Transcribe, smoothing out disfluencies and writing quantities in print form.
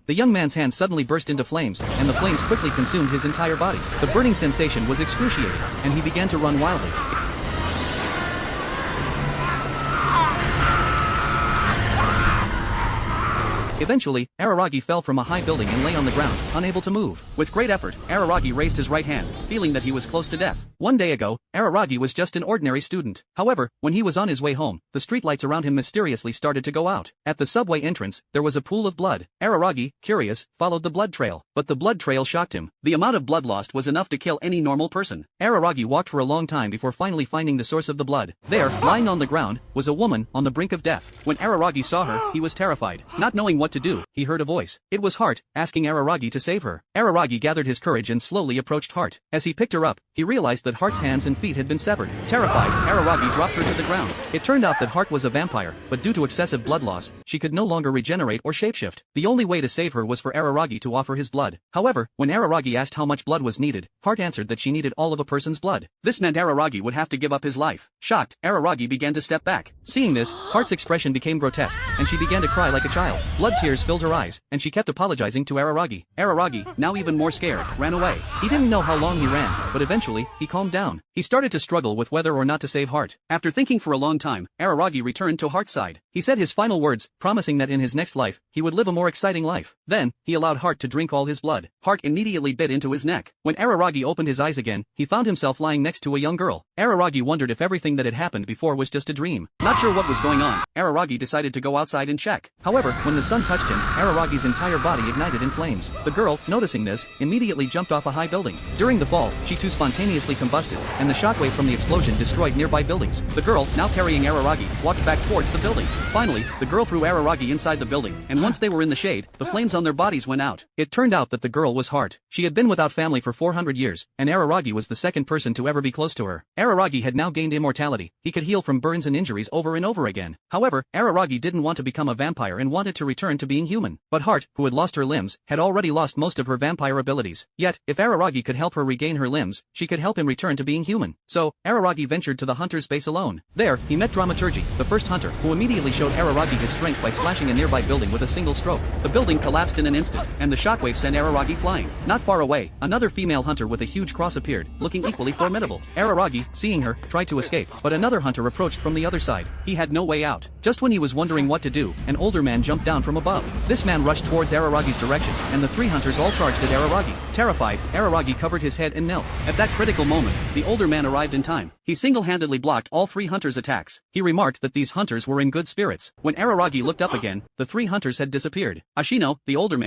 the young man's hand suddenly burst into flames, and the flames quickly consumed his entire body. The burning sensation was excruciating, and he began to run wildly. Eventually, Araragi fell from a high building and lay on the ground, unable to move. With great effort, Araragi raised his right hand, feeling that he was close to death. One day ago, Araragi was just an ordinary student. However, when he was on his way home, the streetlights around him mysteriously started to go out. At the subway entrance, there was a pool of blood. Araragi, curious, followed the blood trail. But the blood trail shocked him. The amount of blood lost was enough to kill any normal person. Araragi walked for a long time before finally finding the source of the blood. There, lying on the ground, was a woman on the brink of death. When Araragi saw her, he was terrified. Not knowing what to do, he heard a voice. It was Heart, asking Araragi to save her. Araragi gathered his courage and slowly approached Heart. As he picked her up, he realized that Heart's hands and feet had been severed. Terrified, Araragi dropped her to the ground. It turned out that Heart was a vampire, but due to excessive blood loss, she could no longer regenerate or shapeshift. The only way to save her was for Araragi to offer his blood. However, when Araragi asked how much blood was needed, Heart answered that she needed all of a person's blood. This meant Araragi would have to give up his life. Shocked, Araragi began to step back. Seeing this, Heart's expression became grotesque, and she began to cry like a child. Blood tears filled her eyes, and she kept apologizing to Araragi. Araragi, now even more scared, ran away. He didn't know how long he ran, but eventually, he calmed down. He started to struggle with whether or not to save Heart. After thinking for a long time, Araragi returned to Heart's side. He said his final words, promising that in his next life, he would live a more exciting life. Then, he allowed Heart to drink all his blood. Heart immediately bit into his neck. When Araragi opened his eyes again, he found himself lying next to a young girl. Araragi wondered if everything that had happened before was just a dream. Not sure what was going on, Araragi decided to go outside and check. However, when the sun touched him, Araragi's entire body ignited in flames. The girl, noticing this, immediately jumped off a high building. During the fall, she too spontaneously combusted, and the shockwave from the explosion destroyed nearby buildings. The girl, now carrying Araragi, walked back towards the building. Finally, the girl threw Araragi inside the building, and once they were in the shade, the flames on their bodies went out. It turned out that the girl was Heart. She had been without family for 400 years, and Araragi was the second person to ever be close to her. Araragi had now gained immortality. He could heal from burns and injuries over and over again. However, Araragi didn't want to become a vampire and wanted to return to being human. But Heart, who had lost her limbs, had already lost most of her vampire abilities. Yet, if Araragi could help her regain her limbs, she could help him return to being human. So, Araragi ventured to the hunter's base alone. There, he met Dramaturgy, the first hunter, who immediately showed Araragi his strength by slashing a nearby building with a single stroke. The building collapsed in an instant, and the shockwave sent Araragi flying. Not far away, another female hunter with a huge cross appeared, looking equally formidable. Araragi, seeing her, tried to escape, but another hunter approached from the other side. He had no way out. Just when he was wondering what to do, an older man jumped down from above. This man rushed towards Araragi's direction, and the three hunters all charged at Araragi. Terrified, Araragi covered his head and knelt. At that critical moment, the older man arrived in time. He single-handedly blocked all three hunters' attacks. He remarked that these hunters were in good spirits. When Araragi looked up again, the three hunters had disappeared. Ashino, the older man,